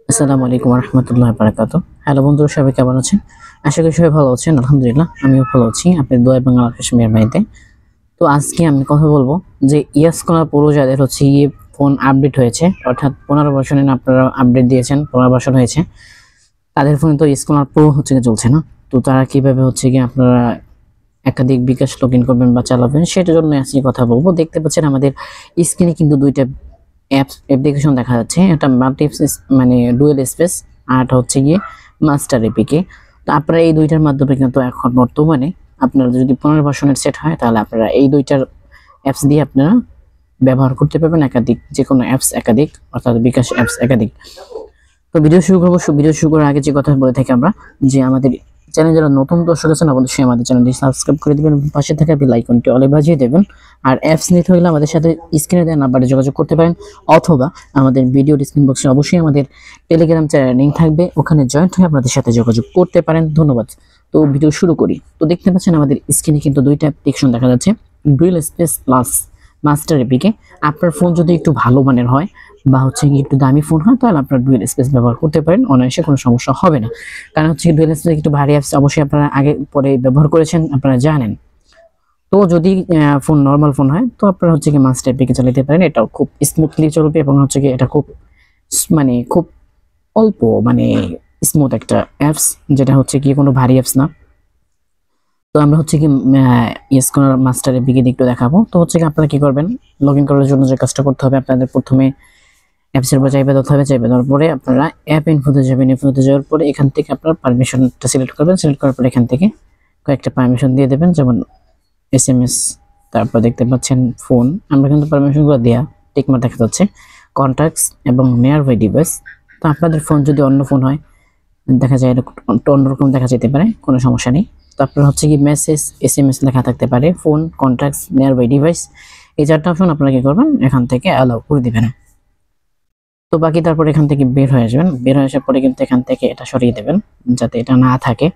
আসসালামু আলাইকুম রহমতুল্লাহ বারাকাতু। হ্যালো বন্ধুরা, সবাই কেমন আছেন? আশা করি সবাই ভালো আছেন। আলহামদুলিল্লাহ আমিও ভালো আছি, আপনার দোয়া এবং আল্লাহর কাছে মেহেরবানিতে। তো আজকে আমি কথা বলবো যে ইয়াসকোনা প্রো যাদের হচ্ছে গিয়ে ফোন আপডেট হয়েছে, অর্থাৎ 15 ভার্সনের আপনারা আপডেট দিয়েছেন, 15 ভার্সন হয়েছে, তাদের ফোনে তো ইয়াসকোনা প্রো হচ্ছে গিয়ে চলছে না। তো তারা কিভাবে হচ্ছে গিয়ে আপনারা একাধিক বিকাশ লগ ইন করবেন বা চালাবেন, সেটার জন্য আজকে কথা বলবো। দেখতে পাচ্ছেন আমাদের স্ক্রিনে কিন্তু দুইটা অ্যাপ্লিকেশন দেখা যাচ্ছে। একটা মাল্টি মানে ডুয়েল স্পেস, আর একটা হচ্ছে গিয়ে মাস্টার এপিকে। তো আপনারা এই দুইটার মাধ্যমে কিন্তু এখন বর্তমানে আপনারা যদি 15 ভার্সনের সেট হয়, তাহলে আপনারা এই দুইটার অ্যাপস দিয়ে আপনারা ব্যবহার করতে পারবেন, একাধিক যে কোনো অ্যাপস একাধিক, অর্থাৎ বিকাশ অ্যাপস একাধিক। তো ভিডিও শুরু করবো। ভিডিও শুরু করার আগে যে কথা বলে থাকি আমরা, যে আমাদের চ্যানেল যারা নতুন দর্শক আছেন অবশ্যই আমাদের চ্যানেলটি সাবস্ক্রাইব করে দিবেন, পাশে থাকা বেল আইকনটি অলে বাজিয়ে দেবেন। আর অ্যাপস নিতে হলে আমাদের সাথে স্ক্রিনে দেওয়া নাম্বারে যোগাযোগ করতে পারেন, অথবা আমাদের ভিডিও ডিসক্রিপশন বক্সে অবশ্যই আমাদের টেলিগ্রাম চ্যানেল লিংক থাকবে, ওখানে জয়েন্ট হয়ে আপনাদের সাথে যোগাযোগ করতে পারেন। ধন্যবাদ। তো ভিডিও শুরু করি। তো দেখতে পাচ্ছেন আমাদের স্ক্রিনে কিন্তু দুইটা অ্যাপ্লিকেশন দেখা যাচ্ছে, dual space plus master APK. আপনার ফোন যদি একটু ভালো মানের হয় বা হচ্ছে কি একটু দামি ফোন হয়, তাহলে আপনারা ডুয়েল স্পেস ব্যবহার করতে পারেন, অনায়াসে কোনো সমস্যা হবে না। কারণ হচ্ছে ডুয়েল স্পেস একটু ভারী অ্যাপস অবশ্যই আপনারা আগে পরে ব্যবহার করেছেন, আপনারা জানেন। তো যদি ফোন নর্মাল ফোন হয়, তো আপনারা হচ্ছে কি মাস্টার এপিকে চালাতে পারেন, এটাও খুব স্মুথলি চলবে এবং হচ্ছে কি এটা খুব মানে খুব অল্প মানে স্মুথ একটা অ্যাপস, যেটা হচ্ছে কি কোনো ভারী অ্যাপস না। তো আমরা হচ্ছে কি ইয়েসকোনার মাস্টার এপিকে একটু দেখাবো। তো হচ্ছে কি আপনারা কি করবেন, লগ ইন করার জন্য যে কাজটা করতে হবে, আপনাদের প্রথমে অ্যাপসের উপর চাইবে দিতে হবে। চাইবে দেওয়ার পরে আপনারা অ্যাপ ইনফোতে যাবেন। ইনফোতে যাওয়ার পরে এখান থেকে আপনারা পারমিশনটা সিলেক্ট করবেন। সিলেক্ট করার পরে এখান থেকে কয়েকটা পারমিশন দিয়ে দেবেন, যেমন এসএমএস, তারপর দেখতে পাচ্ছেন ফোন, আমরা কিন্তু পারমিশনগুলো দেওয়া টিকমার্ক দেখা যাচ্ছে, কন্ট্যাক্টস এবং নিয়ার বাই ডিভাইস। তো আপনাদের ফোন যদি অন্য ফোন হয়, দেখা যায় এটা অন্যরকম দেখা যেতে পারে, কোনো সমস্যা নেই। তো আপনার হচ্ছে কি মেসেজ এসএমএস লেখা থাকতে পারে, phone, contacts, nearby device, এই চারটা অপশন আপনারা কি করবেন, এখান থেকে অ্যালাউ করে দিবেন। তো বাকি তারপর এখান থেকে বের হয়ে আসবেন। বের হয়ে আসার পরে কিন্তু এখান থেকে এটা সরিয়ে দেবেন, যাতে এটা না থাকে,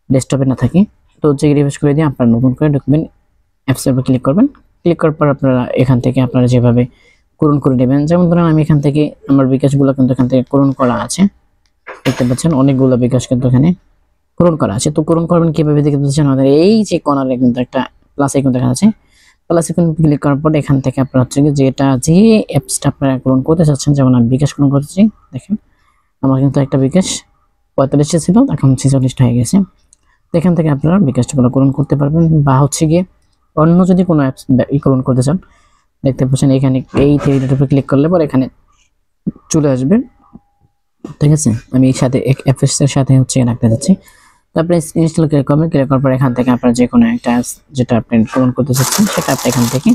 ডেস্কটপে না থাকে। তো হচ্ছে রিফ্রেশ করে দিয়ে আপনারা নতুন করে ঢুকবেন, অ্যাপসের উপর ক্লিক করবেন। ক্লিক করার পর আপনারা এখান থেকে আপনারা যেভাবে পূরণ করে নেবেন, যেমন ধরুন আমি এখান থেকে আমার বিকাশগুলো কিন্তু এখান থেকে পূরণ করা আছে, দেখতে পাচ্ছেন অনেকগুলো বিকাশ কিন্তু এখানে পূরণ করা আছে। তো পূরণ করবেন কিভাবে, দেখতে পাচ্ছেন আমাদের এই যে কর্নারে কিন্তু একটা প্লাস আইকন দেখা যাচ্ছে। প্লাস আইকন ক্লিক করার পর এখান থেকে আপনারা হচ্ছে যেটা যে অ্যাপসটা আপনারা পূরণ করতে চাচ্ছেন, যেমন আমি বিকাশ পূরণ করতে চাই, দেখেন আমার কিন্তু একটা বিকাশ 45 ছিল, এখন 46 হয়ে গেছে। তো এখান থেকে আপনারা বিকাশটা পূরণ করতে পারবেন, বা হচ্ছে গিয়ে অন্য যদি কোনো অ্যাপস পূরণ করতে চান, দেখতে পাচ্ছেন এখানে এই থ্রি ডটের উপর ক্লিক করলে পর এখানে চলে আসবে। ঠিক আছে, আমি এই সাথে অ্যাপসের সাথে হচ্ছে রাখতে যাচ্ছি। তারপরে ইনস্টল ক্লিক করবেন। ক্লিক করার পর এখান থেকে আপনারা যে কোনো একটা অ্যাপস যেটা আপনি পূরণ করতে চাচ্ছেন, সেটা আপনি এখান থেকে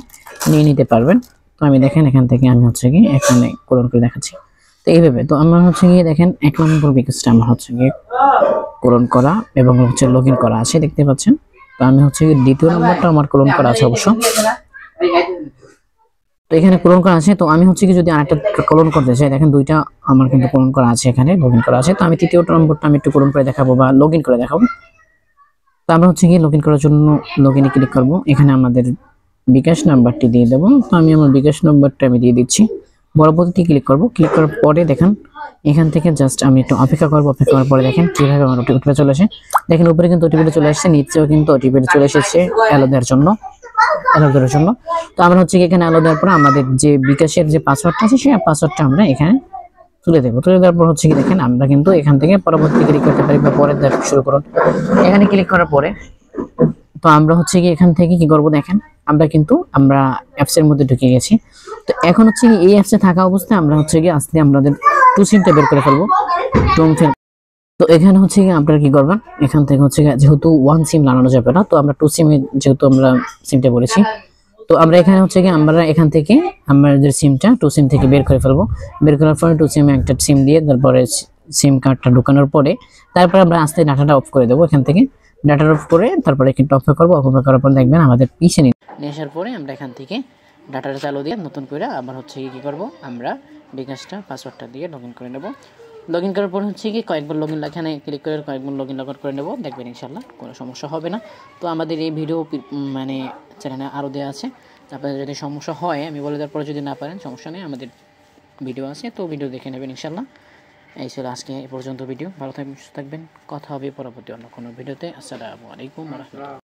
নিয়ে নিতে পারবেন। তো আমি দেখেন এখান থেকে আমি হচ্ছে গিয়ে এখানে পূরণ করে দেখাচ্ছি। তো এইভাবে তো আমার হচ্ছে গিয়ে দেখেন 1 নম্বর বিকাশটা আমার হচ্ছে গিয়ে পূরণ করা এবং হচ্ছে লগ ইন করা আছে, দেখতে পাচ্ছেন। তো আমি হচ্ছে দ্বিতীয় নম্বরটা আমার পূরণ করা আছে অবশ্য। তো এখানে পূরণ করা আছে। তো আমি হচ্ছে কি যদি আরেকটা পূরণ করতে চাই, দেখেন দুইটা আমার কিন্তু পূরণ করা আছে, এখানে লগ ইন করা আছে। তো আমি তৃতীয় নম্বরটা আমি একটু পূরণ করে দেখাবো বা লগ ইন করে দেখাবো। তো আমরা হচ্ছে কি লগ ইন করার জন্য লগ ইনে ক্লিক করবো। এখানে আমাদের বিকাশ নাম্বারটি দিয়ে দেবো। তো আমি আমার বিকাশ নাম্বারটা আমি দিয়ে দিচ্ছি। পরবর্তীতে ক্লিক করব। ক্লিক করার পরে দেখেন এখান থেকে জাস্ট আমি একটু অপেক্ষা করবো। অপেক্ষা করার পরে দেখেন কিভাবে আমার ওটিপিটা চলে আসে। দেখেন উপরে কিন্তু ওটিপিটা চলে আসছে, নিচেও কিন্তু ওটিপিটা চলে এসেছে অ্যালো দেওয়ার জন্য, অ্যালো দেওয়ার জন্য। তো আমরা হচ্ছে কি এখানে অ্যালো দেওয়ার পরে আমাদের যে বিকাশের যে পাসওয়ার্ডটা আছে, সেই পাসওয়ার্ডটা আমরা এখানে তুলে দেবো। তুলে দেওয়ার পর হচ্ছে কি দেখেন আমরা কিন্তু এখান থেকে পরবর্তী ক্লিক করতে পারি বা পরের ধাপ শুরু করুন। এখানে ক্লিক করার পরে তো আমরা হচ্ছে কি এখান থেকে কি করব, দেখেন আমরা অ্যাপসের মধ্যে ঢুকে গেছি। তো এখন হচ্ছে কি এই অ্যাপসে থাকা অবস্থায় আমরা হচ্ছে কি আজকে আমাদের টু সিমটা বের করে ফেলবো। তো এখানে হচ্ছে কি আপনারা কি করবেন, এখান থেকে হচ্ছে যেহেতু ওয়ান সিম লাগানো যাবে না, তো আমরা টু সিমে যেহেতু আমরা সিমটা বলেছি, তো আমরা এখানে হচ্ছে কি আমরা এখান থেকে আমাদের সিমটা টু সিম থেকে বের করে ফেলবো। বের করার পরে টু সিমে একটা সিম দিয়ে তারপরে সিম কার্ডটা ঢোকানোর পরে তারপর আমরা আস্তে ডাটাটা অফ করে দেবো। এখান থেকে ডাটা অফ করে তারপরে কিন্তু অফ করবো। অফ করার পর দেখবেন আমাদের পিছে নিয়ে আসার পরে আমরা এখান থেকে ডাটাটা চালু দিয়ে নতুন করে আবার হচ্ছে কি করবো, আমরা বিকাশটা পাসওয়ার্ডটা দিয়ে লগ ইন করে নেবো। লগ ইন করার পর হচ্ছে কি কয়েকবার লগ ইন এখানে ক্লিক করে কয়েকবার লগ ইন করে নেবো, দেখবেন ইনশাল্লাহ কোনো সমস্যা হবে না। তো আমাদের এই ভিডিও মানে চ্যানেলে আরও দেওয়া আছে, আপনাদের যদি সমস্যা হয় আমি বলে দেওয়ার পরে যদি না পারেন সমস্যা নেই, আমাদের ভিডিও আছে, তো ভিডিও দেখে নেবেন ইনশাল্লাহ। এই ছিল আজকে এই পর্যন্ত ভিডিও। ভালো থাকবেন, সুস্থ থাকবেন, কথা হবে পরবর্তী অন্য কোনো ভিডিওতে। আসসালামু আলাইকুম ওয়া রাহমাতুল্লাহ।